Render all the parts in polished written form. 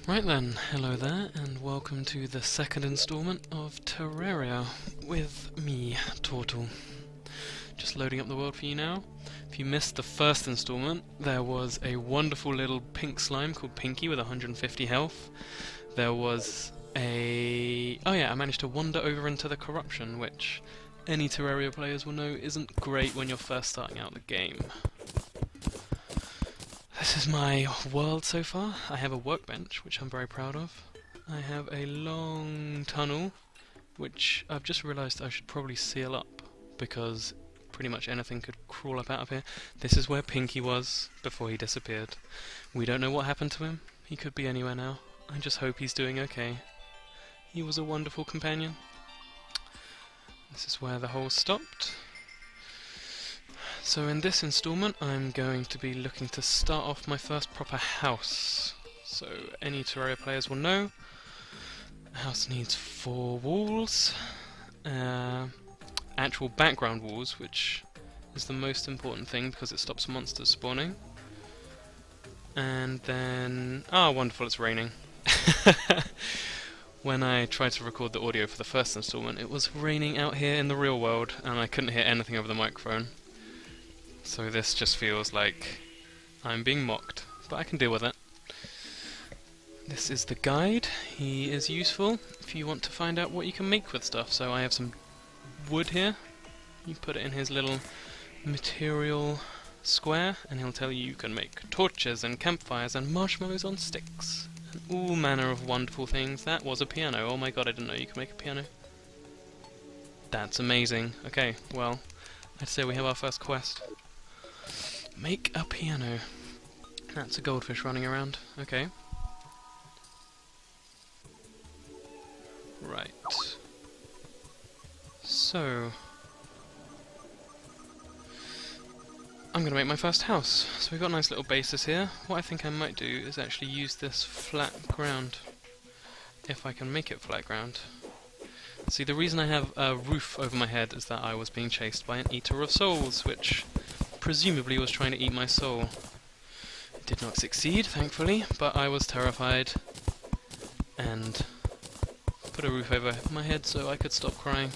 Right then, hello there, and welcome to the second instalment of Terraria with me, Tortle. Just loading up the world for you now. If you missed the first instalment, there was a wonderful little pink slime called Pinky with 150 health. There was a... oh yeah, I managed to wander over into the corruption, which any Terraria players will know isn't great when you're first starting out the game. This is my world so far. I have a workbench, which I'm very proud of. I have a long tunnel, which I've just realised I should probably seal up, because pretty much anything could crawl up out of here. This is where Pinky was before he disappeared. We don't know what happened to him. He could be anywhere now. I just hope he's doing okay. He was a wonderful companion. This is where the hole stopped. So in this instalment I'm going to be looking to start off my first proper house. So any Terraria players will know a house needs 4 walls, actual background walls, which is the most important thing because it stops monsters spawning. And then... oh wonderful, it's raining. When I tried to record the audio for the first instalment, it was raining out here in the real world and I couldn't hear anything over the microphone. So this just feels like I'm being mocked, but I can deal with it. This is the guide. He is useful if you want to find out what you can make with stuff. So I have some wood here. You put it in his little material square and he'll tell you can make torches and campfires and marshmallows on sticks. And all manner of wonderful things. That was a piano. Oh my god, I didn't know you could make a piano. That's amazing. Okay, well, I'd say we have our first quest. Make a piano. That's a goldfish running around. Okay. Right. So... I'm going to make my first house. So we've got a nice little basis here. What I think I might do is actually use this flat ground. If I can make it flat ground. See, the reason I have a roof over my head is that I was being chased by an eater of souls, which presumably was trying to eat my soul. It did not succeed, thankfully, but I was terrified and put a roof over my head so I could stop crying.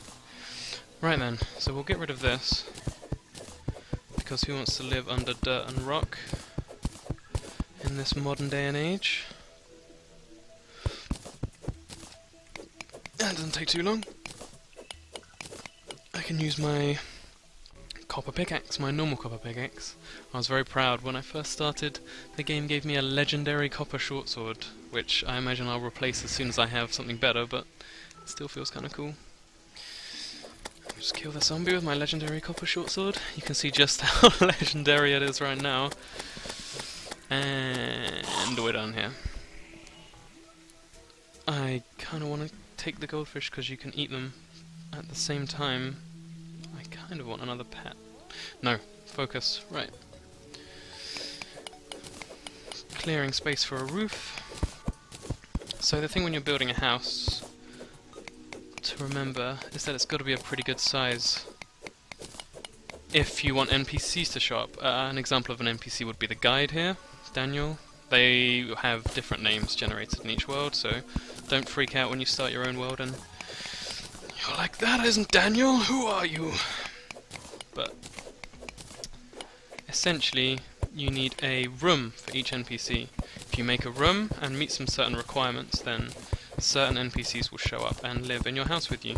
Right then, so we'll get rid of this, because who wants to live under dirt and rock in this modern day and age? That doesn't take too long. I can use my copper pickaxe, my normal copper pickaxe. I was very proud when I first started. The game gave me a legendary copper short sword, which I imagine I'll replace as soon as I have something better, but it still feels kind of cool. I'll just kill the zombie with my legendary copper short sword. You can see just how legendary it is right now. And we're done here. I kind of want to take the goldfish because you can eat them at the same time. I kind of want another pet. No, focus, right. Clearing space for a roof. So the thing when you're building a house to remember is that it's got to be a pretty good size if you want NPCs to show up. An example of an NPC would be the guide here, Daniel. They have different names generated in each world, so don't freak out when you start your own world and you're like, that isn't Daniel, who are you? But essentially you need a room for each NPC. If you make a room and meet some certain requirements, then certain NPCs will show up and live in your house with you.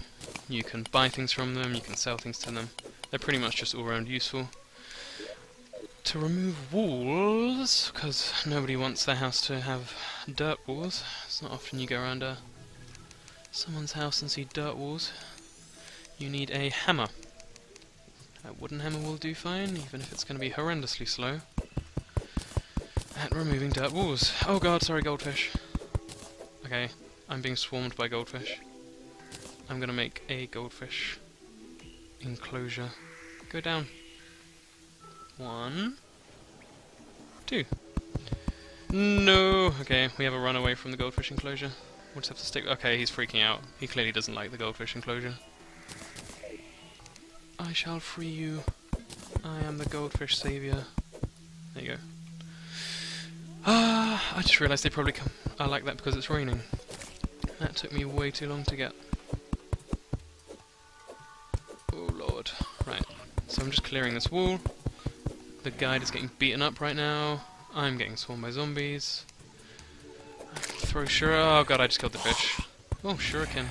You can buy things from them, you can sell things to them. They're pretty much just all around useful. To remove walls, because nobody wants their house to have dirt walls. It's not often you go around someone's house and see dirt walls. You need a hammer. A wooden hammer will do fine, even if it's going to be horrendously slow at removing dirt walls. Oh god, sorry goldfish. Okay, I'm being swarmed by goldfish. I'm going to make a goldfish enclosure. Go down. 1, 2. No! Okay, we have a runaway from the goldfish enclosure. We'll just have to stick... okay, he's freaking out. He clearly doesn't like the goldfish enclosure. I shall free you. I am the goldfish saviour. There you go. I just realised they probably are like that because it's raining. That took me way too long to get. Oh lord. Right, so I'm just clearing this wall. The guide is getting beaten up right now. I'm getting swarmed by zombies. Throw oh god, I just killed the fish. Oh, shuriken.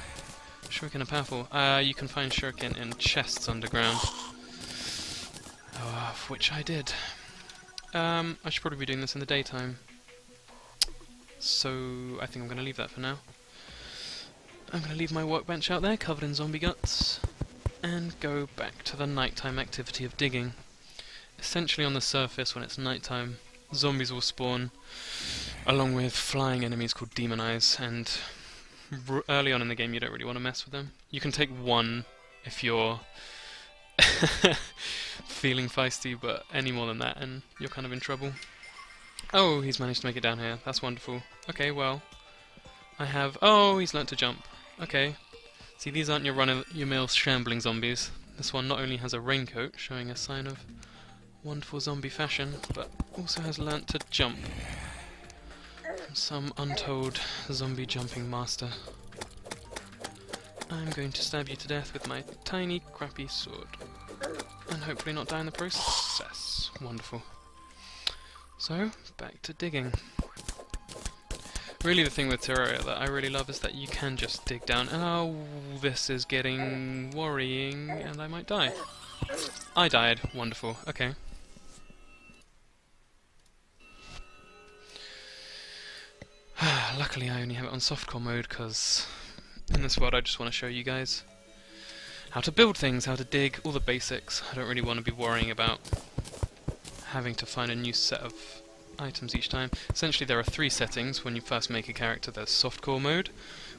Shuriken are powerful. You can find shuriken in chests underground. Which I did. I should probably be doing this in the daytime. So, I think I'm going to leave that for now. I'm going to leave my workbench out there, covered in zombie guts, and go back to the nighttime activity of digging. Essentially on the surface, when it's nighttime, zombies will spawn, along with flying enemies called demon eyes, and early on in the game you don't really want to mess with them. You can take one if you're feeling feisty, but any more than that and you're kind of in trouble. Oh, he's managed to make it down here. That's wonderful. Okay, well, I have... Oh, he's learnt to jump. Okay. See, these aren't your run-of-your-mill shambling zombies. This one not only has a raincoat, showing a sign of wonderful zombie fashion, but also has learnt to jump. From some untold zombie jumping master. I'm going to stab you to death with my tiny, crappy sword. And hopefully not die in the process. Wonderful. So, back to digging. Really the thing with Terraria that I really love is that you can just dig down. Oh, this is getting worrying, and I might die. I died. Wonderful. Okay. Luckily I only have it on softcore mode, because in this world I just want to show you guys how to build things, how to dig, all the basics. I don't really want to be worrying about having to find a new set of items each time. Essentially there are 3 settings when you first make a character. There's softcore mode,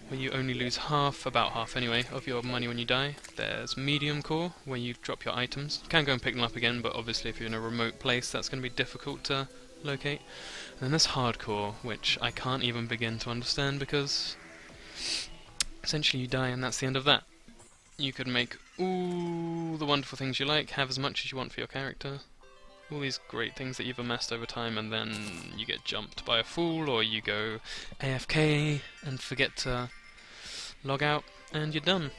where you only lose half, about half anyway, of your money when you die. There's medium core, where you drop your items. You can go and pick them up again, but obviously if you're in a remote place that's going to be difficult to locate. And then there's hardcore, which I can't even begin to understand because essentially you die and that's the end of that. You could make all the wonderful things you like, have as much as you want for your character, all these great things that you've amassed over time, and then you get jumped by a fool, or you go AFK and forget to log out, and you're done.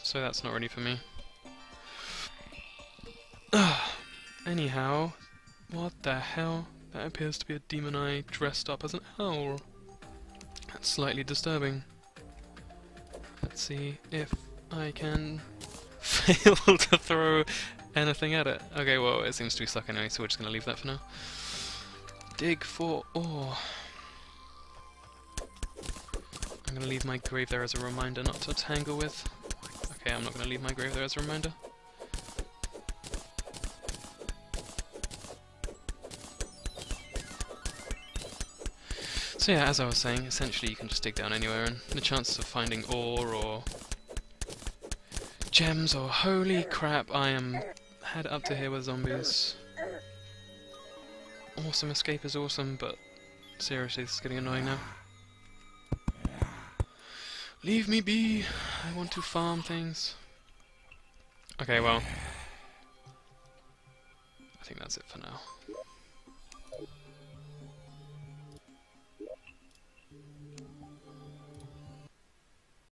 So that's not really for me. Anyhow, what the hell? That appears to be a demon eye dressed up as an owl. That's slightly disturbing. Let's see if I can fail to throw anything at it. Okay, well, it seems to be stuck anyway, so we're just going to leave that for now. Dig for ore. I'm going to leave my grave there as a reminder not to tangle with. Okay, I'm not going to leave my grave there as a reminder. So yeah, as I was saying, essentially you can just dig down anywhere, and the chances of finding ore or gems or holy crap, I am head up to here with zombies. Awesome escape is awesome, but seriously, this is getting annoying now. Leave me be! I want to farm things. Okay, well, I think that's it for now.